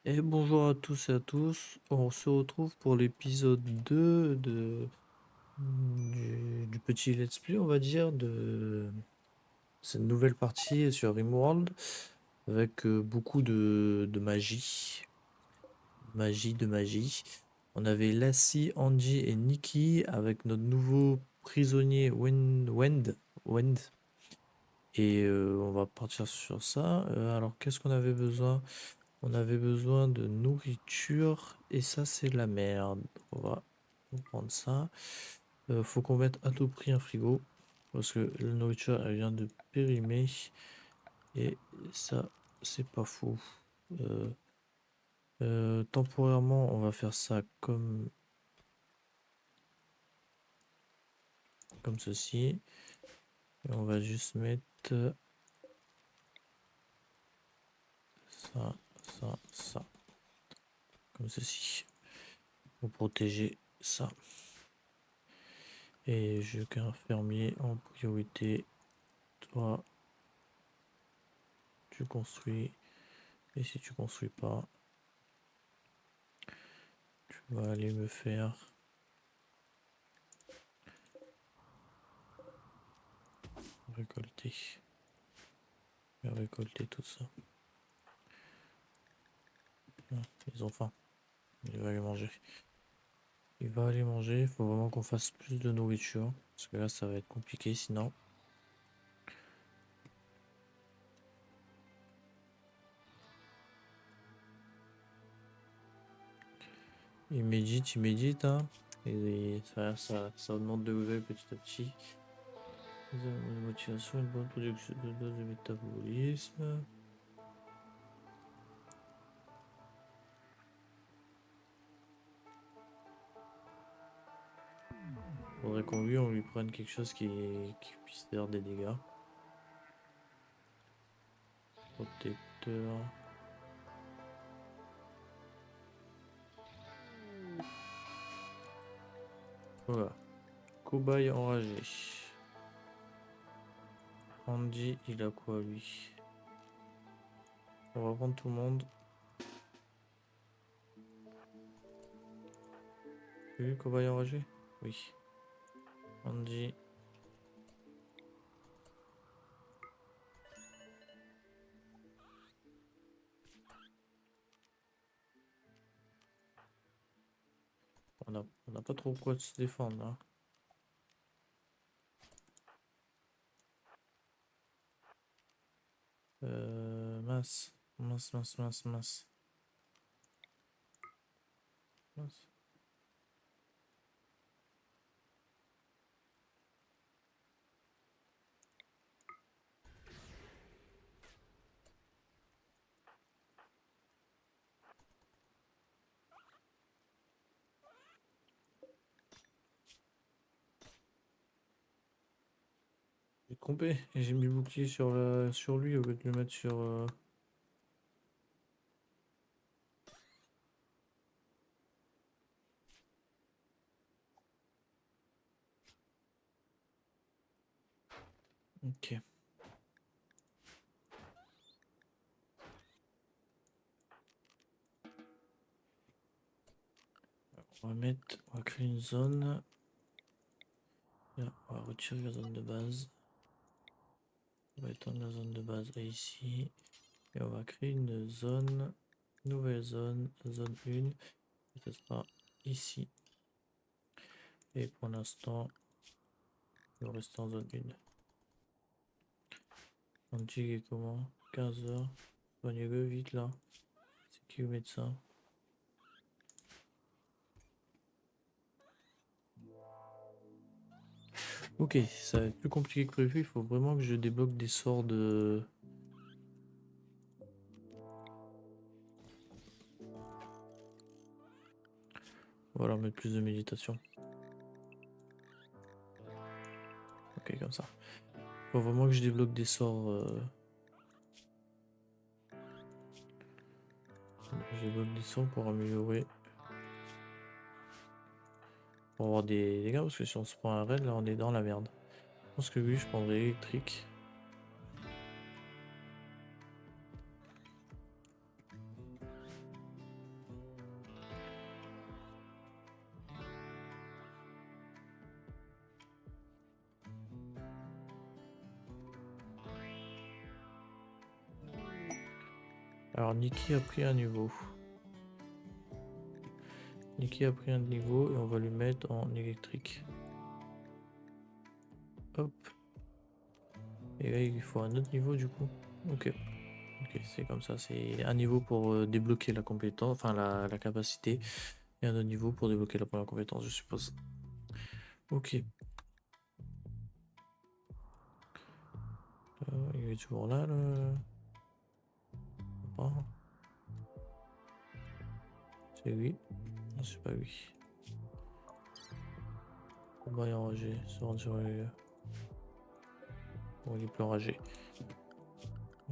Et bonjour à tous et à tous, on se retrouve pour l'épisode 2 du petit let's play, on va dire, de cette nouvelle partie sur Rimworld, avec beaucoup de magie, de magie. On avait Lassie, Angie et Nikki avec notre nouveau prisonnier Wend, et on va partir sur ça. Alors qu'est-ce qu'on avait besoin? On avait besoin de nourriture et ça c'est de la merde. On va prendre ça. Faut qu'on mette à tout prix un frigo parce que la nourriture elle vient de périmer et ça c'est pas faux. Euh, Temporairement on va faire ça comme ceci et on va juste mettre ça, ça comme ceci pour protéger ça. Et je veux qu'un fermier en priorité. Toi, tu construis. Et si tu construis pas, tu vas aller me faire récolter. Je vais récolter tout ça. Ah, ils ont faim. Il va aller manger. Il va aller manger. Il faut vraiment qu'on fasse plus de nourriture. Parce que là, ça va être compliqué sinon. Il médite, hein. Et ça augmente de level petit à petit. Une motivation, une bonne production de dose de métabolisme. Faudrait on lui prenne quelque chose qui puisse faire des dégâts. Protecteur. Voilà. Cobaye enragé. Andy, il a quoi lui? On va prendre tout le monde. Tu as vu cobaye enragé? Oui. Andy. On a pas trop quoi de se défendre là. Mince. Mince. J'ai trompé et j'ai mis le bouclier sur lui au lieu de le mettre sur. Ok. On va créer une zone. Là, on va retirer la zone de base. On va étendre la zone de base à ici. Et on va créer une zone. Nouvelle zone. Zone 1. Et ce sera ici. Et pour l'instant, il va rester en zone 1. Antique est comment? 15h. Soignez-le vite là. C'est qui le médecin? Ok, ça va être plus compliqué que prévu. Il faut vraiment que je débloque des sorts de. On va leur mettre plus de méditation. Ok, comme ça. Il faut vraiment que je débloque des sorts. Je débloque des sorts pour améliorer. Pour avoir des dégâts, parce que si on se prend un raid, là on est dans la merde. Je pense que oui, je prendrai électrique. Alors Nikki a pris un niveau. Nikki a pris un niveau et on va lui mettre en électrique. Hop. Et là il faut un autre niveau du coup. Ok. Ok, c'est comme ça. C'est un niveau pour débloquer la compétence, enfin la capacité. Et un autre niveau pour débloquer la première compétence, je suppose. Ok. Il est toujours là le... Oh. C'est lui. Non, c'est pas lui. Combat et enragé. Se rendre sur les... Bon, il est plus enragé.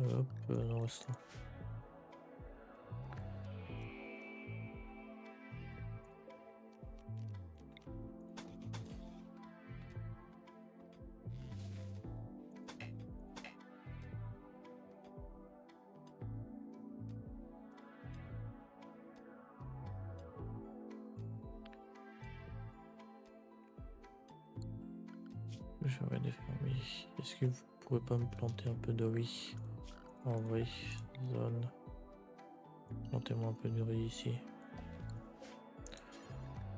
Hop, non, reste là. Je vais regarder oui. Est-ce que vous pourrez pas me planter un peu de riz? En vrai, zone. Plantez-moi un peu de riz ici.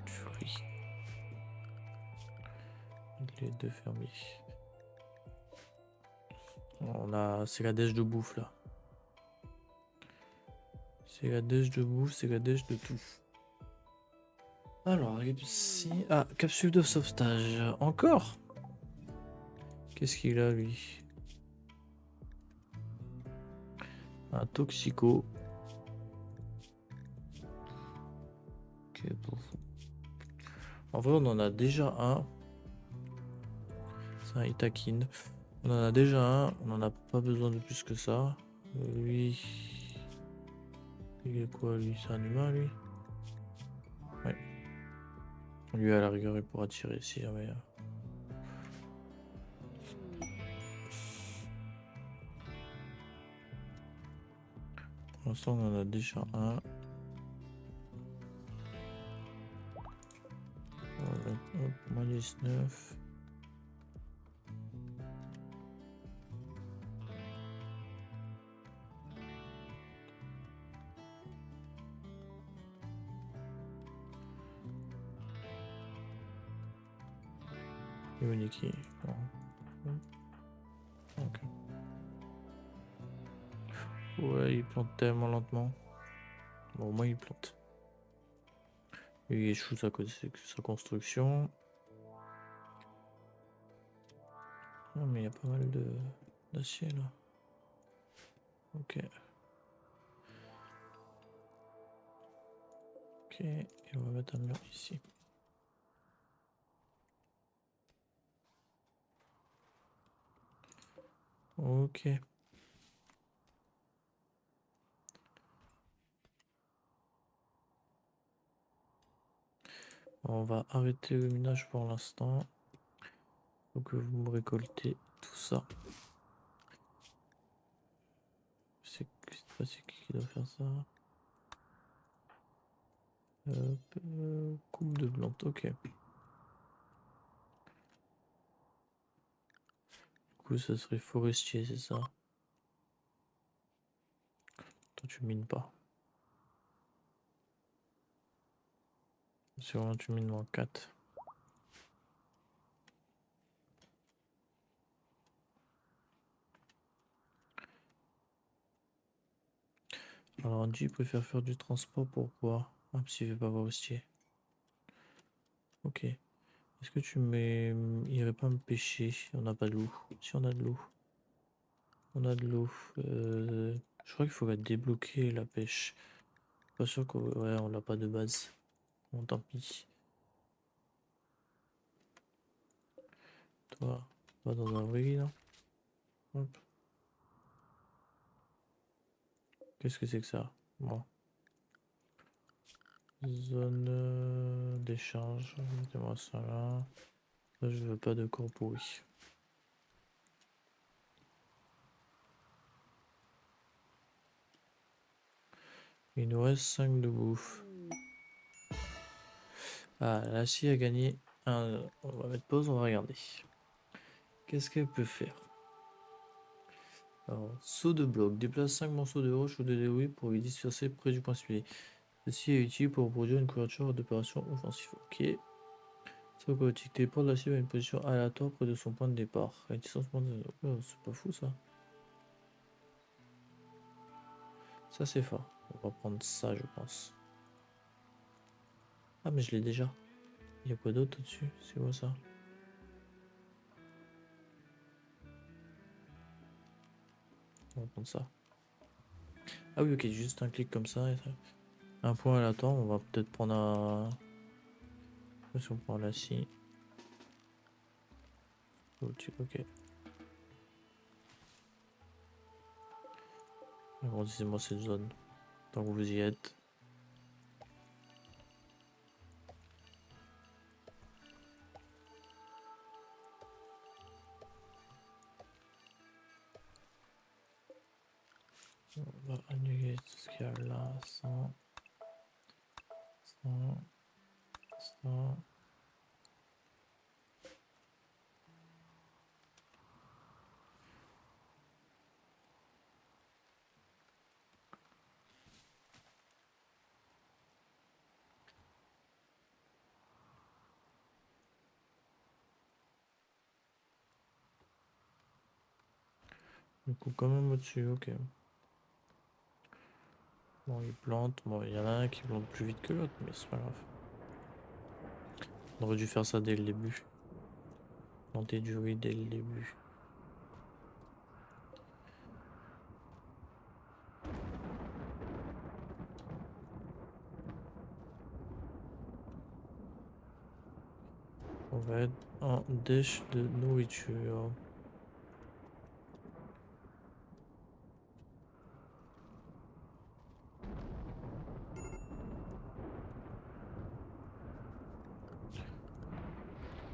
Du riz. Les deux fermiers. On a... C'est la dèche de bouffe là. C'est la dèche de bouffe, c'est la dèche de tout. Alors, ici... Ah, capsule de sauvetage. Encore? Qu'est-ce qu'il a lui? Un toxico. Ok, bon. En vrai, on en a déjà un. C'est un Itakin. On en a déjà un. On n'en a pas besoin de plus que ça. Lui... Il est quoi lui? C'est un humain lui? Ouais. Lui à la rigueur il pourra tirer si jamais. Pour l'instant on en a déjà un. Voilà, hop, moins 19. Uniki. Ok. Ouais, il plante tellement lentement. Bon, au moins il plante. Il échoue sa construction. Ah, mais il y a pas mal d'acier là. Ok. Ok, et on va mettre un mur ici. Ok. On va arrêter le minage pour l'instant. Faut que vous me récoltez tout ça. C'est qui doit faire ça? Coupe de plantes, ok. Du coup, ça serait forestier, c'est ça? Toi, tu mines pas. C'est vraiment, tu mines moins 4. Alors, Andy préfère faire du transport, pourquoi? Ah, parce qu'il veut pas forestier. Ok. Est-ce que tu mets... Il irait pas me pêcher? On n'a pas de loup. Si on a de l'eau. On a de l'eau. Je crois qu'il faut la débloquer, la pêche. Pas sûr qu'on... Ouais, on l'a pas de base. Bon, tant pis. Toi, va dans un vrai lit, là. Hop. Qu'est-ce que c'est que ça? Bon. Zone d'échange. Mettez-moi ça là. Là, je veux pas de corps pourri. Il nous reste 5 de bouffe. Ah, la scie a gagné. On va mettre pause, on va regarder. Qu'est-ce qu'elle peut faire? Alors, saut de bloc. Déplace 5 morceaux de roche ou de débris pour les disperser près du point ciblé. Ceci est utile pour produire une couverture d'opération offensive. Ok. Saut chaotique. Téléporte la cible à une position aléatoire près de son point de départ. À une distance moins de... Oh, c'est pas fou ça. Ça c'est fort. On va prendre ça je pense. Ah mais je l'ai déjà. Il y a quoi d'autre au-dessus? C'est quoi ça? On va prendre ça. Ah oui ok, juste un clic comme ça. Un point aléatoire, on va peut-être prendre un... Si on prend la scie. Ok. Agrandissez-moi cette zone. Tant que vous y êtes. On va annuler tout ce qu'il y a là. 100. 100. 100. Du coup, quand même au-dessus, ok. Bon, il plante. Bon, il y en a un qui plante plus vite que l'autre, mais c'est pas grave. On aurait dû faire ça dès le début. Planter du riz dès le début. On va être en dèche de nourriture.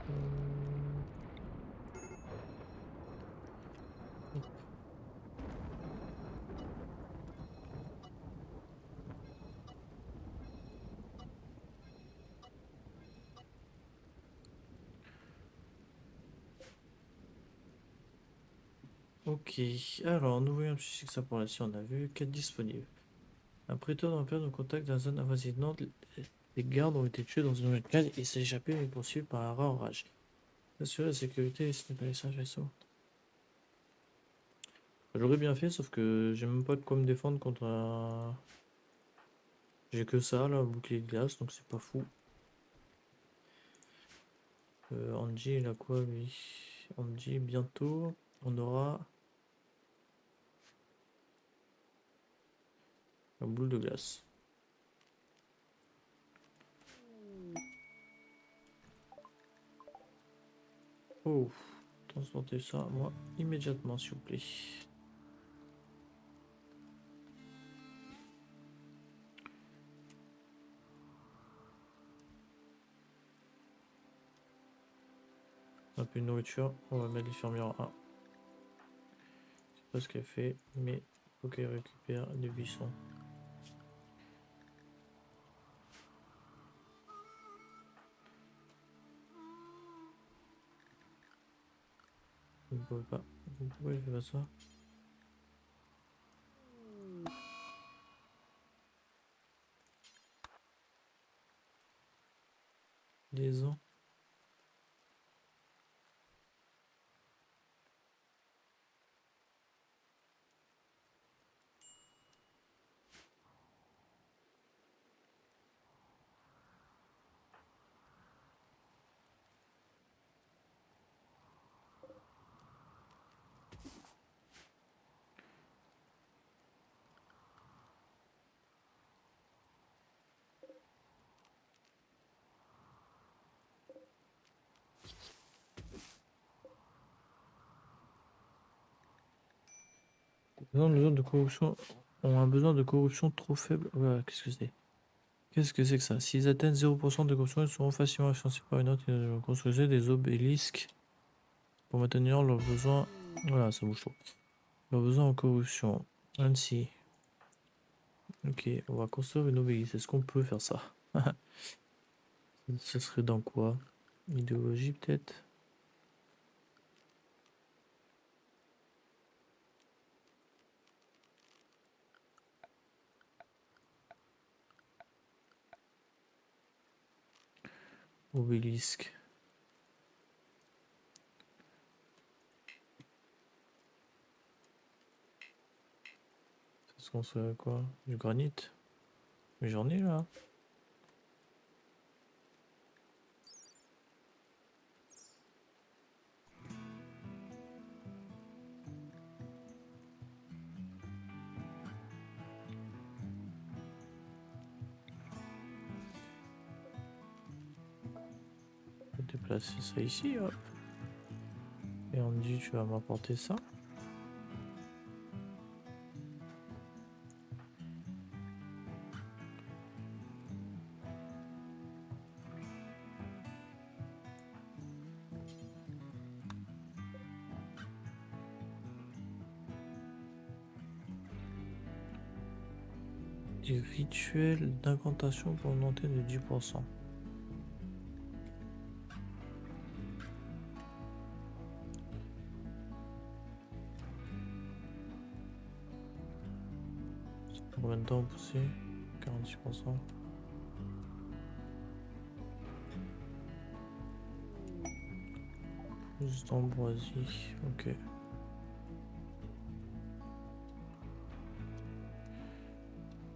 Hum, Ok, alors nous voyons plus que ça pour l'instant. On a vu 4 disponibles. Un préteur d'empire de contact dans la zone avoisinante. Les gardes ont été tués dans une nouvelle cale et s'est échappé mais poursuivi par un rare orage. Assurer la sécurité et ce n'est pas les singes vaisseaux. J'aurais bien fait, sauf que j'ai même pas de quoi me défendre contre un. J'ai que ça là, bouclier de glace, donc c'est pas fou. Angie, il a quoi lui? Angie, bientôt, on aura la boule de glace. Oh, transportez ça, moi, immédiatement, s'il vous plaît. On a plus de nourriture, on va mettre l'infirmière en 1. Je sais pas ce qu'elle fait, mais faut qu'elle récupère des buissons. Vous ne pouvez pas. Pourquoi elle fait pas ça? Liaison. Besoin de corruption. Ont un besoin de corruption trop faible. Ouais, qu'est-ce que c'est? Qu'est-ce que c'est que ça? S'ils atteignent 0% de corruption, ils seront facilement influencés par une autre. Construisez des obélisques pour maintenir leurs besoins. Voilà, ça bouge trop. Leurs besoins en corruption. Ainsi. Ok, on va construire une obélisque. Est-ce qu'on peut faire ça? Ce serait dans quoi? Idéologie peut-être? Obélisque. Ça se construit avec quoi? Du granit? Mais j'en ai là. On va déplacer ça ici, hop. Et on me dit tu vas m'apporter ça. Et rituel d'incantation pour augmenter de 10%. Combien de temps pousser? 46%. Plus d'ambroisie, ok.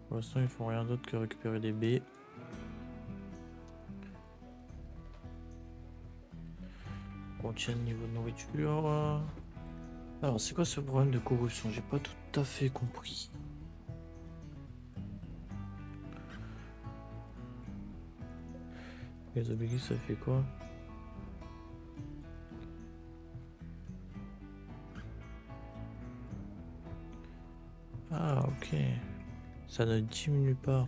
Pour l'instant, il faut rien d'autre que récupérer des baies. On tient le niveau de nourriture. Alors, c'est quoi ce problème de corruption? J'ai pas tout à fait compris. Les obélisques, ça fait quoi? Ah, ok. Ça ne diminue pas.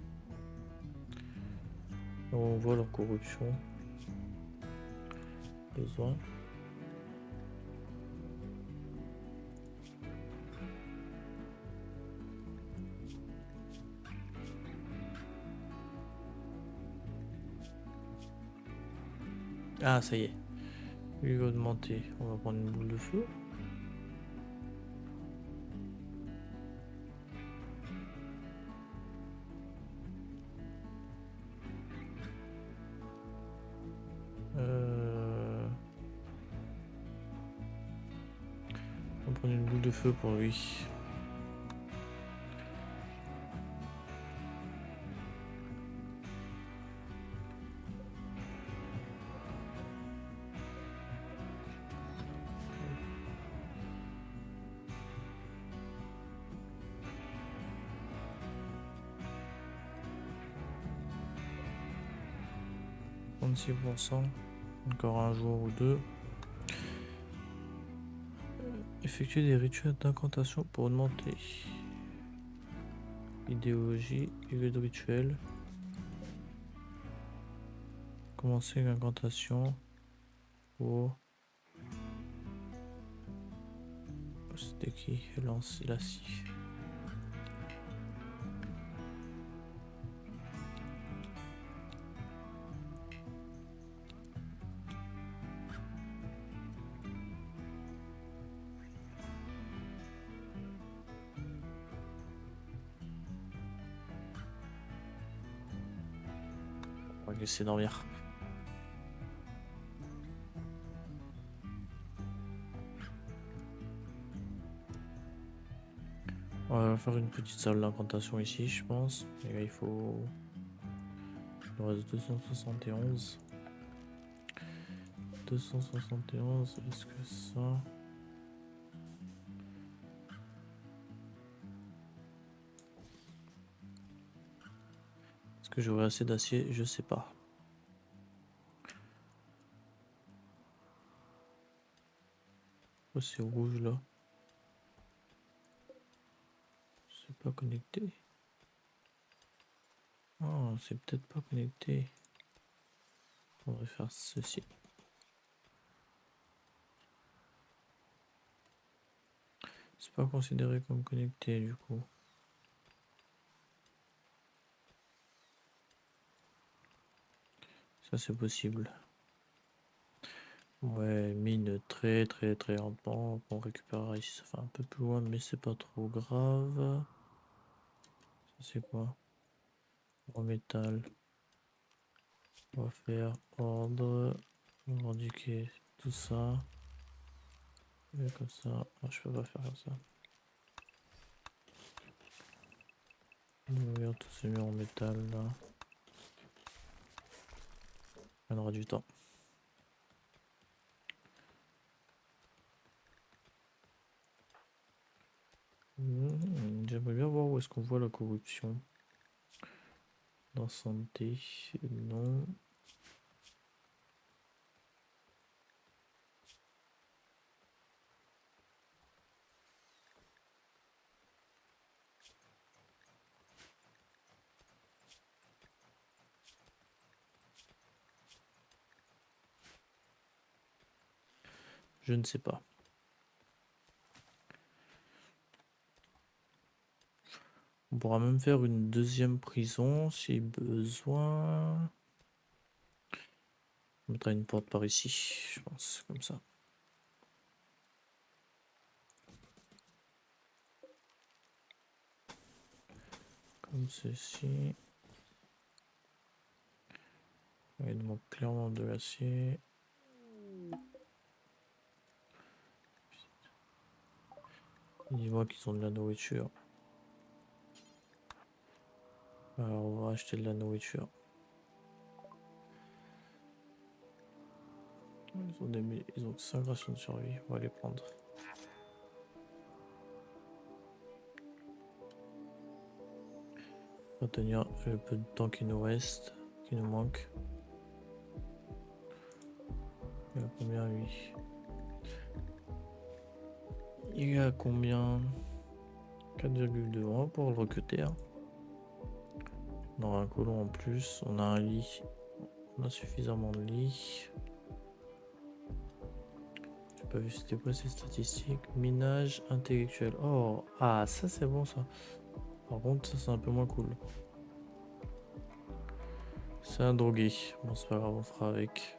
On voit leur corruption. Besoin. Ah, ça y est. Lui va augmenter. On va prendre une boule de feu. On va prendre une boule de feu pour lui. Encore un jour ou deux. Effectuer des rituels d'incantation pour augmenter. Idéologie, lieu de rituel. Commencer l'incantation pour. C'était qui? Lance la scie. On va laisser dormir. On va faire une petite salle d'incantation ici, je pense. Et là, il faut. Il nous reste 271. 271, est-ce que ça. Est-ce que j'aurai assez d'acier? Je sais pas. Oh, c'est rouge là. C'est pas connecté. Oh, c'est peut-être pas connecté. On va faire ceci. C'est pas considéré comme connecté du coup. Ça c'est possible. Ouais, mine très lentement. On récupérera ici, ça fait un peu plus loin, mais c'est pas trop grave. Ça c'est quoi? En métal. On va faire ordre, indiquer tout ça. Et comme ça. Ah, je peux pas faire comme ça. Ouvrir tous ces murs en métal là. On aura du temps. J'aimerais bien voir où est-ce qu'on voit la corruption. Dans santé, non. Je ne sais pas. On pourra même faire une deuxième prison si besoin. On mettra une porte par ici, je pense, comme ça. Comme ceci. Il manque clairement de l'acier. Ils voient qu'ils ont de la nourriture. Alors on va acheter de la nourriture. Ils ont 5 rations de survie, on va les prendre. On va tenir le peu de temps qui nous reste, qui nous manque. Il a combien lui? Il a combien? 4,2. On va pouvoir le recruter. Hein. On aura un colon en plus, on a un lit. On a suffisamment de lits. J'ai pas vu c'était quoi ces statistiques. Minage intellectuel. Oh, ah ça c'est bon ça. Par contre ça c'est un peu moins cool. C'est un drogué. Bon c'est pas grave, on fera avec.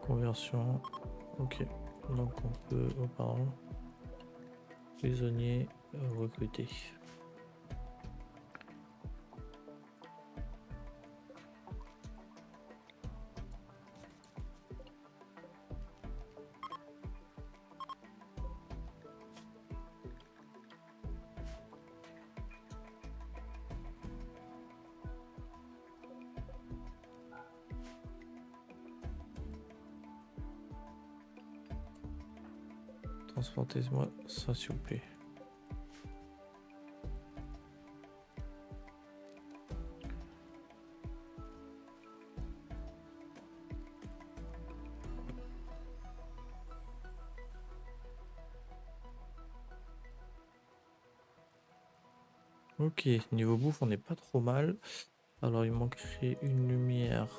Conversion. Ok. Donc on peut. Oh pardon. Prisonnier recruté. Transportez-moi ça s'il vous plaît. Ok, niveau bouffe, on n'est pas trop mal. Alors, il manquerait une lumière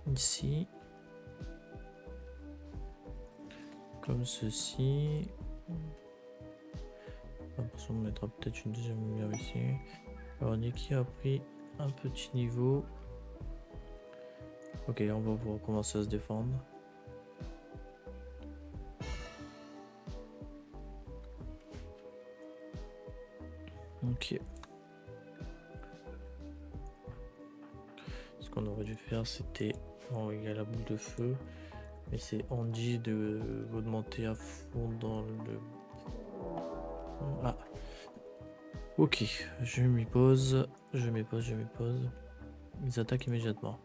ici. Comme ceci. On mettra peut-être une deuxième lumière ici. Alors, Niki a pris un petit niveau. Ok, on va pouvoir commencer à se défendre. Ok. Ce qu'on aurait dû faire, c'était envoyer la boule de feu. Mais c'est Andy de augmenter à fond dans le... Ah. Ok, je m'y pose. Je m'y pose. Ils attaquent immédiatement.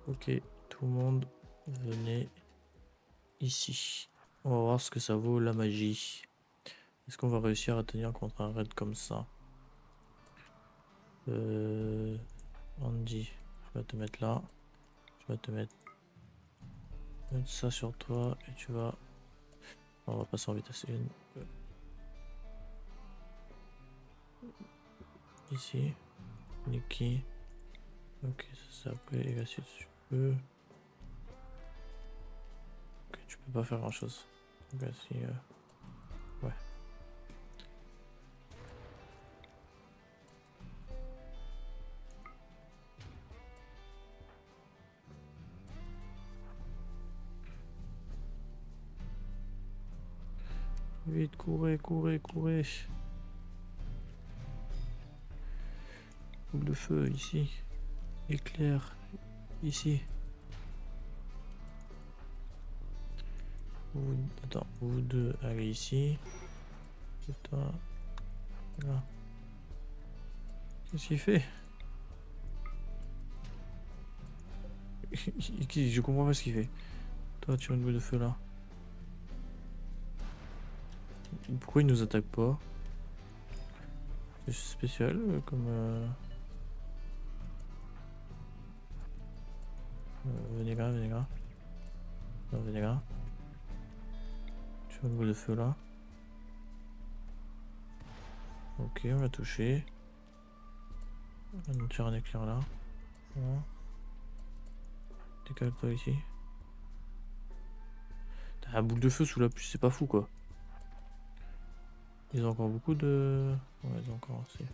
Ok, tout le monde, venez ici. On va voir ce que ça vaut la magie. Est-ce qu'on va réussir à tenir contre un raid comme ça? Andy, je vais te mettre là. Je vais te mettre ça sur toi et tu vas... On va passer en vitesse 1. Ici. Niki. Ok, ça après, et là si tu peux. Ok, tu peux pas faire grand chose. Donc là, si, ouais. Vite, courez, courez, courez. Boule de feu, ici. Éclair, ici. Attends, vous deux, allez ici. Et toi, là. Qu'est-ce qu'il fait? Je comprends pas ce qu'il fait. Toi, tire une boule de feu là. Pourquoi il nous attaque pas? C'est spécial comme... venez là, venez là. Non, venez là. Tire une boule de feu là. Ok, on l'a touché. On tire un éclair là. Voilà. Décale-toi ici. T'as la boule de feu sous la pluie, c'est pas fou quoi. Ils ont encore beaucoup de... Ouais, ils ont encore assez.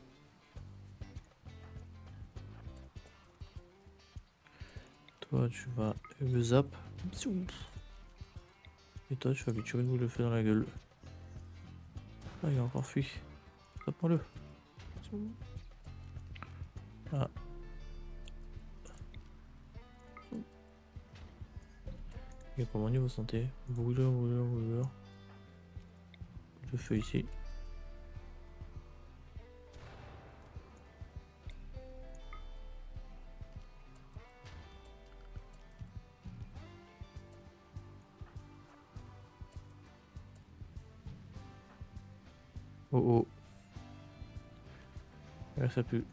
Toi, tu vas le zap. Et toi, tu vas lui tirer une boule de feu dans la gueule. Ah, il a encore fui. Tape-moi-le. Ah. Il est comment niveau santé? Brûleur, brûleur, brûleur. Le feu ici. Oh oh. Là, ça pue.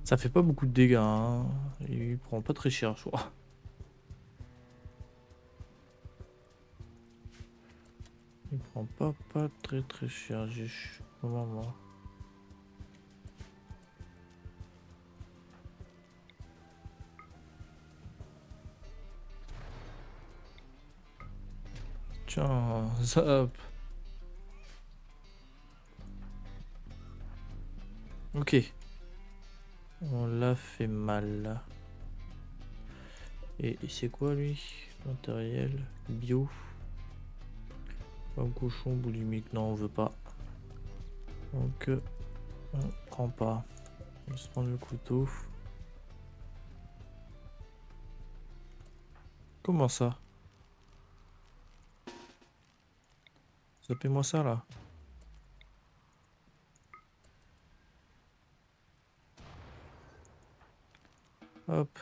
Ça fait pas beaucoup de dégâts, hein. Il prend pas très cher, je crois. Il prend pas très cher. J'ai comment moi. Tiens, zap. Ok. On l'a fait mal. Et c'est quoi lui? Matériel, bio. Pomme cochon, boulimique, non on veut pas. Donc on prend pas. On va se prendre le couteau. Comment ça? Zappez-moi ça là. Hop.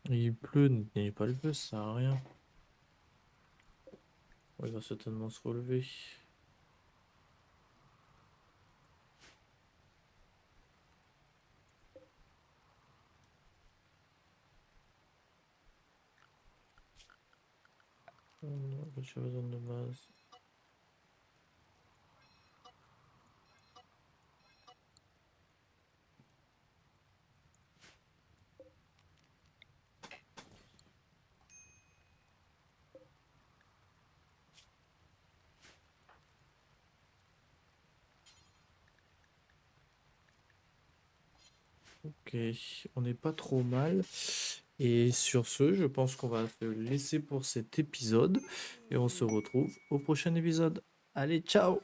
Il pleut, n'ayez pas le feu, ça sert à rien. Ouais, il va certainement se relever. J'ai besoin de base. Ok, on n'est pas trop mal. Et sur ce, je pense qu'on va se laisser pour cet épisode. Et on se retrouve au prochain épisode. Allez, ciao!